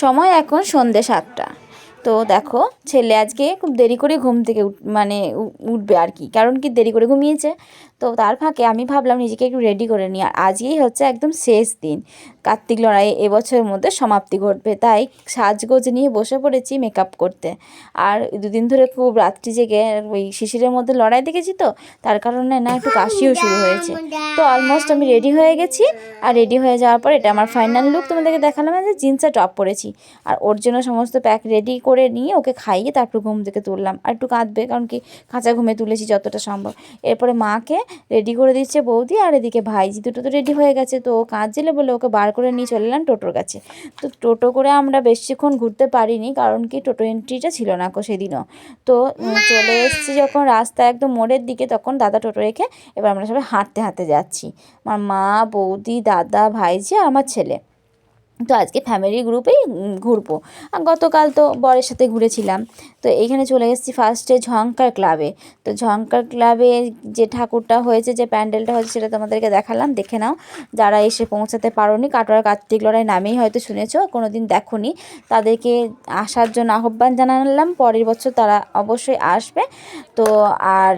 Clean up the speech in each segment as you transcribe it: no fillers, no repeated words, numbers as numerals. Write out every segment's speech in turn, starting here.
সময় এখন সন্ধ্যে 7টা। তো দেখো ছেলে আজকে খুব দেরি করে ঘুম থেকে উঠবে আর কি, কারণ কি দেরি করে ঘুমিয়েছে। তো তার ফাঁকে আমি ভাবলাম নিজেকে একটু রেডি করে নিই। আর আজকেই হচ্ছে একদম শেষ দিন, কার্তিক লড়াই এবছরের মধ্যে সমাপ্তি ঘটবে, তাই সাজগোজ নিয়ে বসে পড়েছি মেকআপ করতে। আর দুদিন ধরে খুব রাত্রি জেগে ওই শিশিরের মধ্যে লড়াই দেখেছি, তো তার কারণে না একটু কাশিও শুরু হয়েছে। তো অলমোস্ট আমি রেডি হয়ে গেছি। আর রেডি হয়ে যাওয়ার পর এটা আমার ফাইনাল লুক তোমাদেরকে দেখালাম, যে জিন্সে টপ পরেছি। আর ওর জন্য সমস্ত প্যাক রেডি করে নিয়ে ওকে খাইয়ে তারপর ঘুম থেকে তুললাম। আর একটু কাঁদবে, কারণ কি কাঁচা ঘুমে তুলেছি যতটা সম্ভব। এরপরে মাকে রেডি করে দিচ্ছে বৌদি, আর এদিকে ভাইজি দুটো তো রেডি হয়ে গেছে। তো ও কাঁদছিলে বলে ওকে বার করে নিয়ে চলে এলাম টোটোর কাছে। তো টোটো করে আমরা বেশিক্ষণ ঘুরতে পারিনি, কারণ কি টোটো এন্ট্রিটা ছিল না সেদিনও। তো চলে এসেছি যখন রাস্তা একদম মোড়ের দিকে, তখন দাদা টোটো রেখে এবার আমরা সবাই হাঁটতে হাঁটতে যাচ্ছি। আমার মা, বৌদি, দাদা, ভাইজি আর আমার ছেলে। তো আজকে ফ্যামিলি গ্রুপেই ঘুরবো। গতকাল তো বরের সাথে ঘুরেছিলাম। তো এইখানে চলে এসেছি ফার্স্টে ঝংকার ক্লাবে। তো ঝংকার ক্লাবে যে ঠাকুরটা হয়েছে, যে প্যান্ডেলটা হয়েছে, সেটা তোমাদেরকে দেখালাম, দেখে নাও। যারা এসে পৌঁছাতে পারোনি, কাটোয়ার কার্তিক লড়াই নামেই হয়তো শুনেছো, কোনো দিন দেখোনি, তাদেরকে আসার জন্য আহ্বান জানালাম। পরের বছর তারা অবশ্যই আসবে। তো আর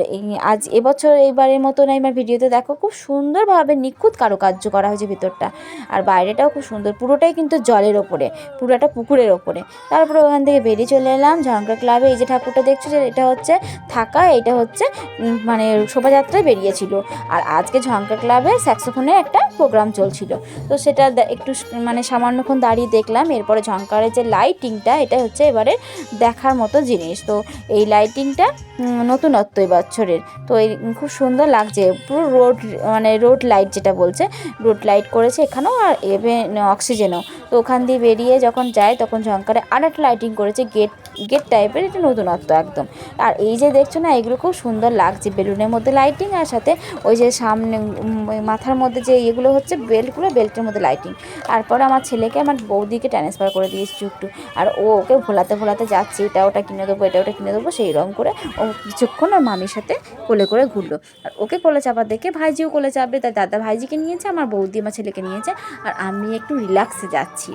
আজ এবছর এইবারের মতন আমার ভিডিওতে দেখো খুব সুন্দরভাবে নিখুঁত কারুকার্য করা হয়েছে ভিতরটা। আর বাইরেটাও খুব সুন্দর, পুরোটাই কিন্তু জলের ওপরে, পুরোটা পুকুরের ওপরে। তারপরে ওখান থেকে বেরিয়ে চলে এলাম ঝংকার ক্লাবে। এই যে ঠাকুরটা দেখছো, যে এটা হচ্ছে থাকা, এটা হচ্ছে মানে শোভাযাত্রায় বেরিয়েছিল। আর আজকে ঝংকার ক্লাবে স্যাক্সোফোনের একটা প্রোগ্রাম চলছিল। তো সেটা একটু মানে সামান্যক্ষণ দাঁড়িয়ে দেখলাম। এরপরে ঝংকারের যে লাইটিংটা, এটা হচ্ছে এবারে দেখার মতো জিনিস। তো এই লাইটিংটা নতুনত্ব এবছরের। তো এই খুব সুন্দর লাগছে, পুরো রোড মানে রোড লাইট যেটা বলছে, রোড লাইট করেছে এখানেও, আর অক্সিজেনও। তো ওখান দিয়ে বেরিয়ে যখন যায় তখন ঝংকারে আর একটা লাইটিং করেছে, গেট টাইপের, এটা নতুনত্ব একদম। আর এই যে দেখছো না, এগুলো খুব সুন্দর লাগছে, বেলুনের মধ্যে লাইটিং, আর সাথে ওই যে সামনে মাথার মধ্যে যে এগুলো হচ্ছে বেল্টগুলো, বেল্টের মধ্যে লাইটিং। তারপরে আমার ছেলেকে আমার বৌদিকে ট্রান্সফার করে দিয়েছি একটু। আর ওকে ভোলাতে যাচ্ছে, এটা ওটা কিনে দেবো, এটা ওটা কিনে দেবো, সেই রকম করে ও কিছুক্ষণ ওর মামির সাথে কোলে করে ঘুরলো। আর ওকে কোলে চাপা দেখে ভাইজিও কোলে চাপবে, তাই দাদা ভাইজিকে নিয়েছে, আমার বৌদি আমার ছেলেকে নিয়েছে। আর আমি একটু রিল্যাক্সে যাচ্ছি।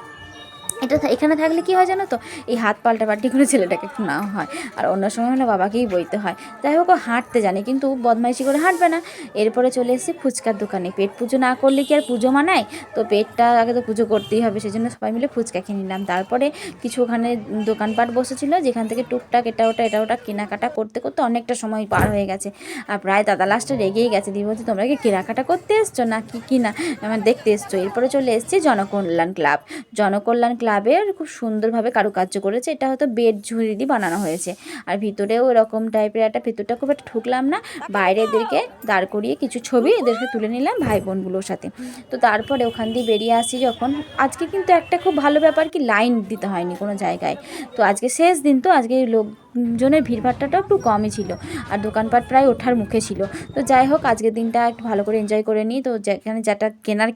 এখানে থাকলে কী হয় জানো তো, এই হাত পাল্টাপাল্টি করে ছেলেটাকে একটু নেওয়া হয়। আর অন্য সময় হলে বাবাকেই বইতে হয়। যাই হোক, ও হাঁটতে জানে, কিন্তু বদমাইশি করে হাঁটবে না। এরপরে চলে এসেছি ফুচকার দোকানে। পেট পুজো না করলে কি আর পুজো মানায়? তো পেটটা আগে তো পুজো করতেই হবে, সেজন্য সবাই মিলে ফুচকা খেয়ে নিলাম। তারপরে কিছু ওখানে দোকানপাট বসেছিল, যেখান থেকে টুকটাক এটা ওটা কেনাকাটা করতে করতে অনেকটা সময় পার হয়ে গেছে। আর প্রায় দাদা লাস্টে রেগেই গেছে, দিয়ে বলছে তোমরা কি কেনাকাটা করতে এসছো না কিনা আমার দেখতে এসছো। এরপরে চলে এসেছি জনকল্যাণ ক্লাবের খুব সুন্দরভাবে কারুকার্য করেছে। এটা হয়তো বেড ঝুড়ি দিয়ে বানানো হয়েছে। আর ভিতরেও এরকম টাইপের একটা, ভিতরটা খুব একটা ঢুকলাম না, বাইরে এদেরকে দাঁড় করিয়ে কিছু ছবি এদেরকে তুলে নিলাম ভাই বোনগুলোর সাথে। তো তারপরে ওখান দিয়ে বেরিয়ে আসি যখন, আজকে কিন্তু একটা খুব ভালো ব্যাপার কি, লাইন দিতে হয়নি কোনো জায়গায়। তো আজকে শেষ দিন, তো আজকে লোকজনের ভিড়ভাট্টাটাও একটু কমই ছিল। আর দোকানপাট প্রায় ওঠার মুখে ছিল। তো যাই হোক, আজকের দিনটা একটু ভালো করে এনজয় করে নিই। তো যেখানে যেটা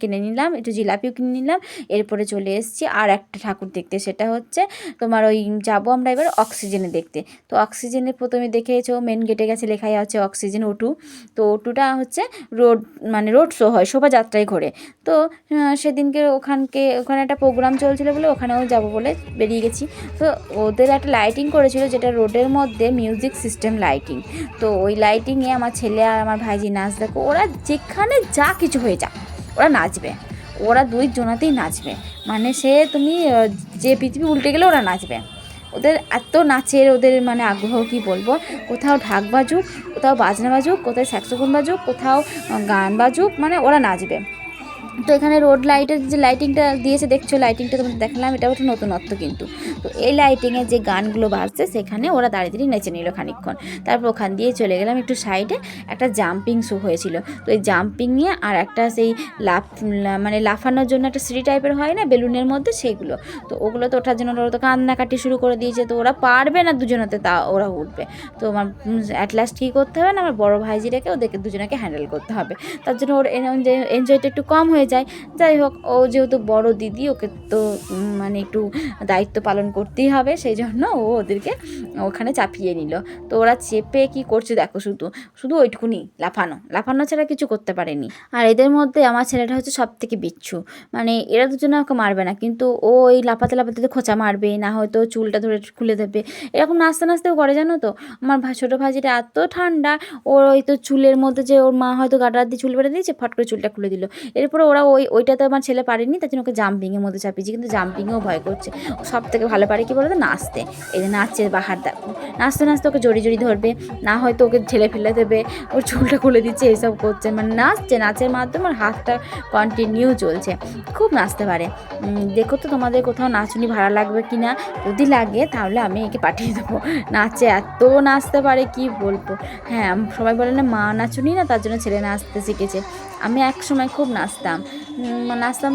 কিনে নিলাম, একটু জিলাপিও কিনে নিলাম। এরপরে চলে এসেছি আর একটা ঠাকুর দেখতে, সেটা হচ্ছে তোমার ওই যাবো আমরা এবার অক্সিজেনে দেখতে। তো অক্সিজেনে প্রথমে দেখেছো মেন গেটে গেছে, লেখাই আছে অক্সিজেন O2। তো O2টা হচ্ছে রোড শো হয়, শোভাযাত্রায় ঘোরে। তো সেদিনকে ওখানে একটা প্রোগ্রাম চলছিল বলে ওখানেও যাবো বলে বেরিয়ে গেছি। তো ওদের একটা লাইটিং করেছিল, যেটা রোডের মধ্যে মিউজিক সিস্টেম লাইটিং। তো ওই লাইটিংয়ে আমার ছেলে আর আমার ভাইজি নাচ দেখো, ওরা যেখানে যা কিছু হয়ে যাক ওরা নাচবে, ওরা দুই জনাতেই নাচবে। মানে সে তুমি যে পৃথিবী উল্টে গেলে ওরা নাচবে। ওদের এত নাচের ওদের মানে আগ্রহ কি বলবো। কোথাও ঢাক বাজুক, কোথাও বাজনা বাজুক, কোথাও স্যাক্সোফোন বাজুক, কোথাও গান বাজুক, মানে ওরা নাচবে। তো এখানে রোড লাইটের যে লাইটিংটা দিয়েছে দেখছো, লাইটিংটা তোমাদের দেখালাম, এটাও একটা নতুনত্ব কিন্তু। তো এই লাইটিংয়ে যে গানগুলো বাজছে, সেখানে ওরা দাঁড়িয়ে নেচে নিল খানিকক্ষণ। তারপর ওখান দিয়ে চলে গেলাম একটু সাইডে, একটা জাম্পিং শো হয়েছিল। তো এই জাম্পিং নিয়ে আর একটা সেই লাফানোর জন্য একটা সিঁড়ি টাইপের হয় না বেলুনের মধ্যে, সেইগুলো। তো ওগুলো তো ওঠার জন্য ওরা তো কান্নাকাটি শুরু করে দিয়েছে। তো ওরা পারবে না দুজনাতে, তা ওরা উঠবে। তো আমার অ্যাট লাস্ট কী করতে হবে না, আমার বড়ো ভাইজিটাকে ওদেরকে দুজনকে হ্যান্ডেল করতে হবে। তার জন্য ওর এনজয়টা একটু কম হয়ে হয়ে যায়। যাই হোক, ও যেহেতু বড় দিদি, ওকে তো মানে একটু দায়িত্ব পালন করতেই হবে, সেই জন্য ও ওদেরকে ওখানে চাপিয়ে নিল। তো ওরা চেপে কি করছে দেখো, শুধু শুধু ওইটুকুনি লাফানো ছাড়া কিছু করতে পারেনি। আর এদের মধ্যে আমার ছেলেটা হচ্ছে সব থেকে বিচ্ছু, মানে এরা দুজনে ওকে মারবে না, কিন্তু ও এই লাফাতে লাফাতে খোঁচা মারবে, না হয়তো চুলটা ধরে খুলে দেবে, এরকম নাচতে নাচতেও করে, জানো তো। আমার ছোটো ভাইজিটা এত ঠান্ডা, ওর ওই তো চুলের মধ্যে যে ওর মা হয়তো গাডার দিয়ে চুল বেড়ে দিয়েছে, ফট করে চুলটা খুলে দিল। এরপরে ওরা ওইটাতে আমার ছেলে পারেনি, তার জন্য ওকে জাম্পিংয়ের মধ্যে চাপিয়েছি, কিন্তু জাম্পিংয়েও ভয় করছে। সব থেকে ভালো পারে কি বলতো, নাচতে। এই যে নাচছে বাহার দেখো, নাচতে নাচতে ওকে জড়ি ধরবে, না হয়তো ওকে ঠেলে ফেলে দেবে, ওর চুলটা খুলে দিচ্ছে, এইসব করছে, মানে নাচছে, নাচের মাধ্যমে ওর হাতটা কন্টিনিউ চলছে, খুব নাচতে পারে। দেখো তো তোমাদের কোথাও নাচুনি ভাড়া লাগবে কি না, যদি লাগে তাহলে আমি একে পাঠিয়ে দেবো। নাচে এত নাচতে পারে কি বলবো। হ্যাঁ, সবাই বলে না মা নাচুনি না, তার জন্য ছেলে নাচতে শিখেছে। আমি এক সময় খুব নাচতাম,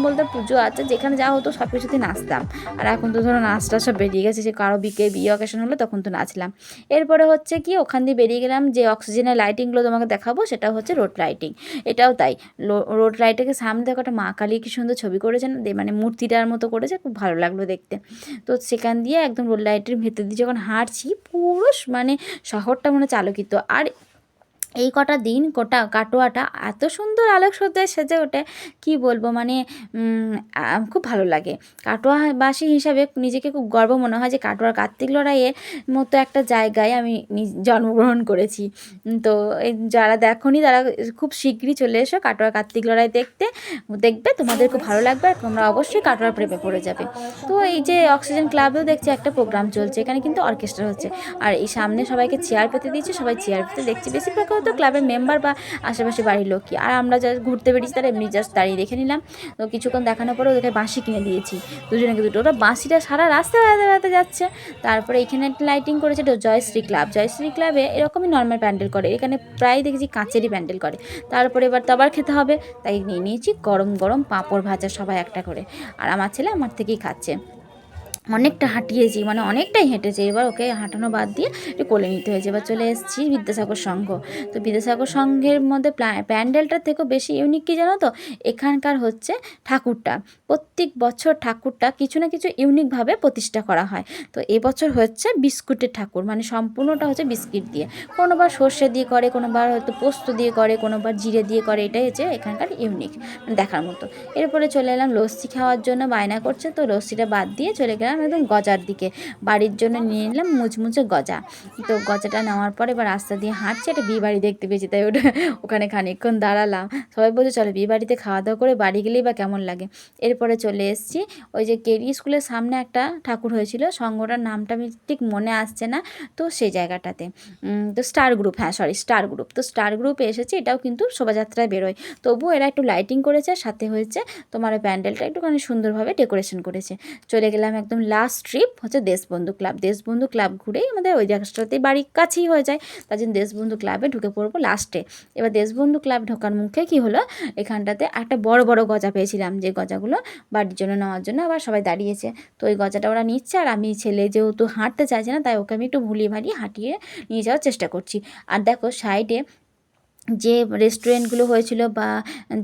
বলতে পুজো আছে যেখানে যা হতো সব কিছুতেই নাচতাম। আর এখন তো ধরো নাচটা সব বেরিয়ে গেছে, যে কারো বিয়ে অকেশন হলো তখন তো নাচলাম। এরপরে হচ্ছে কি, ওখান দিয়ে বেরিয়ে গেলাম, যে অক্সিজেনের লাইটিংগুলো তোমাকে দেখাবো সেটা হচ্ছে রোড লাইটিং। এটাও তাই, রোড লাইটিংয়ের সামনে দেখো একটা মা কালী কি সুন্দর ছবি করেছেন, মানে মূর্তিটার মতো করেছে, খুব ভালো লাগলো দেখতে। তো সেখান দিয়ে একদম রোড লাইটের ভেতর দিয়ে যখন হাঁটছি, পুরো মানে শহরটা মনে হচ্ছে আলোকিত। আর এই কটা দিন কাটোয়াটা এত সুন্দর আলোকসজ্জায় সেজে ওঠে, কি বলবো, মানে খুব ভালো লাগে। কাটোয়াবাসী হিসাবে নিজেকে খুব গর্ব মনে হয় যে কাটোয়ার কার্তিক লড়াইয়ের মতো একটা জায়গায় আমি জন্মগ্রহণ করেছি। তো এই যারা দেখোনি তারা খুব শীঘ্রই চলে এসো কাটোয়ার কার্তিক লড়াই দেখবে, তোমাদের খুব ভালো লাগবে, আর তোমরা অবশ্যই কাটোয়ার প্রেমে পড়ে যাবে। তো এই যে অক্সিজেন ক্লাবেও দেখছি একটা প্রোগ্রাম চলছে, এখানে কিন্তু অর্কেস্ট্রা হচ্ছে, আর এই সামনে সবাইকে চেয়ার পেতে দিয়েছে, সবাই চেয়ার পেতে দেখছি, বেশিরভাগ হয়তো ক্লাবের মেম্বার বা আশেপাশে বাড়ির লোকই। আর আমরা যা ঘুরতে বেরিয়েছি তারা এমনি জাস্ট দাঁড়িয়ে দেখে নিলাম। তো কিছুক্ষণ দেখানোর পরে ওদেরকে বাঁশি কিনে দিয়েছি, দুজনকে দুটো, ওরা বাঁশিটা সারা রাস্তা বেড়াতে যাচ্ছে। তারপরে এখানে একটা লাইটিং করেছে, এটা জয়শ্রী ক্লাবে এরকমই নর্মাল প্যান্ডেল করে, এখানে প্রায় দেখেছি কাঁচেরই প্যান্ডেল করে। তারপরে এবার তো আবার খেতে হবে, তাই নিয়ে নিয়েছি গরম গরম পাঁপড় ভাজা, সবাই একটা করে। আর আমার ছেলে আমার থেকেই খাচ্ছে। অনেকটা হাঁটিয়েছি, মানে অনেকটাই হেঁটেছে, এবার ওকে হাঁটানো বাদ দিয়ে একটু কোলে নিতে হয়েছে। এবার চলে এসেছি বিদ্যাসাগর সংঘ। তো বিদ্যাসাগর সংঘের মধ্যে প্যান্ডেলটার থেকেও বেশি ইউনিক কী জানো তো, এখানকার হচ্ছে ঠাকুরটা, প্রত্যেক বছর ঠাকুরটা কিছু না কিছু ইউনিকভাবে প্রতিষ্ঠা করা হয়। তো এবছর হচ্ছে বিস্কুটের ঠাকুর, মানে সম্পূর্ণটা হচ্ছে বিস্কিট দিয়ে, কোনোবার সর্ষে দিয়ে করে, কোনোবার হয়তো পোস্ত দিয়ে করে, কোনোবার জিরে দিয়ে করে, এটাই হচ্ছে এখানকার ইউনিক, দেখার মতো। এরপরে চলে এলাম লস্যি খাওয়ার জন্য, বায়না করছে, তো লস্যিটা বাদ দিয়ে চলে গেলাম একদম গজার দিকে। বাড়ির জন্য নিয়ে নিলাম মুচমুচে গজা। তো গজাটা নেওয়ার পরে এবার রাস্তা দিয়ে হাঁটছি, একটা বিয়ে বাড়ি দেখতে পেয়েছি, তাই ওখানে খানিকক্ষণ দাঁড়ালাম। সবাই বলছে চলো বিয়ে বাড়িতে খাওয়া দাওয়া করে বাড়ি গেলেই বা কেমন লাগে। এরপরে চলে এসেছি ওই যে কেরি স্কুলের সামনে একটা ঠাকুর হয়েছিল, সংঘটার নামটা আমি ঠিক মনে আসছে না, তো সেই জায়গাটাতে তো স্টার গ্রুপ, তো স্টার গ্রুপে এসেছি। এটাও কিন্তু শোভাযাত্রায় বেরোয়, তবুও এরা একটু লাইটিং করেছে, সাথে হয়েছে তোমার ওই প্যান্ডেলটা একটুখানি সুন্দরভাবে ডেকোরেশন করেছে। চলে গেলাম একদম লাস্ট ট্রিপ হচ্ছে দেশবন্ধু ক্লাব ঘুরেই আমাদের ওই জায়গাটাতেই বাড়ির কাছেই হয়ে যায়, তার জন্য দেশবন্ধু ক্লাবে ঢুকে পড়বো লাস্টে। এবার দেশবন্ধু ক্লাব ঢোকার মুখে কি হলো, এখানটাতে একটা বড় বড় গজা পেয়েছিলাম, যে গজাগুলো বাড়ির জন্য নেওয়ার জন্য আবার সবাই দাঁড়িয়েছে। তো ওই গজাটা ওরা নিচ্ছে, আর আমি ছেলে যেহেতু হাঁটতে চাইছে না, তাই ওকে আমি একটু ভুলিয়ে ভালিয়ে হাঁটিয়ে নিয়ে যাওয়ার চেষ্টা করছি। আর দেখো সাইডে যে রেস্টুরেন্টগুলো হয়েছিল বা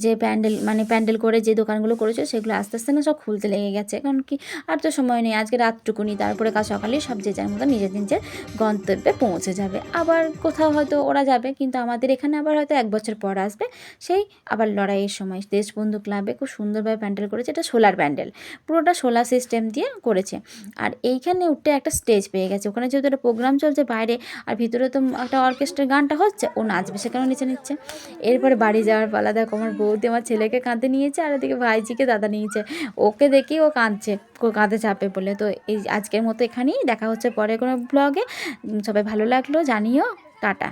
যে প্যান্ডেল করে যে দোকানগুলো করেছিল, সেগুলো আস্তে আস্তে না সব খুলতে লেগে গেছে, কারণ কি আর তো সময় নেই, আজকে রাতটুকুনি, তারপরে কাল সকালেই সব যে যার মতো নিজের গন্তব্যে পৌঁছে যাবে। আবার কোথাও হয়তো ওরা যাবে, কিন্তু আমাদের এখানে আবার হয়তো 1 বছর পর আসবে, সেই আবার লড়াইয়ের সময়। দেশবন্ধু ক্লাবে খুব সুন্দরভাবে প্যান্ডেল করেছে, এটা সোলার প্যান্ডেল, পুরোটা সোলার সিস্টেম দিয়ে করেছে। আর এইখানে উঠে একটা স্টেজ পেয়ে গেছে, ওখানে যেহেতু একটা প্রোগ্রাম চলছে বাইরে, আর ভিতরে তো একটা অর্কেস্ট্রার গানটা হচ্ছে, ও নাচবে, সেখানে নিচে নিচ্ছে। এরপরে বাড়ি যাওয়ার পালা, দেখো আমার বৌদি আমার ছেলেকে কাঁধে নিয়েছে, আর এদিকে ভাইজিকে দাদা নিয়েছে, ওকে দেখেই ও কাঁদছে, কাঁধে চাপে বলে। তো এই আজকের মতো এখানেই দেখা হচ্ছে পরে কোনো ব্লগে। সবাই ভালো লাগলো জানিও, টাটা।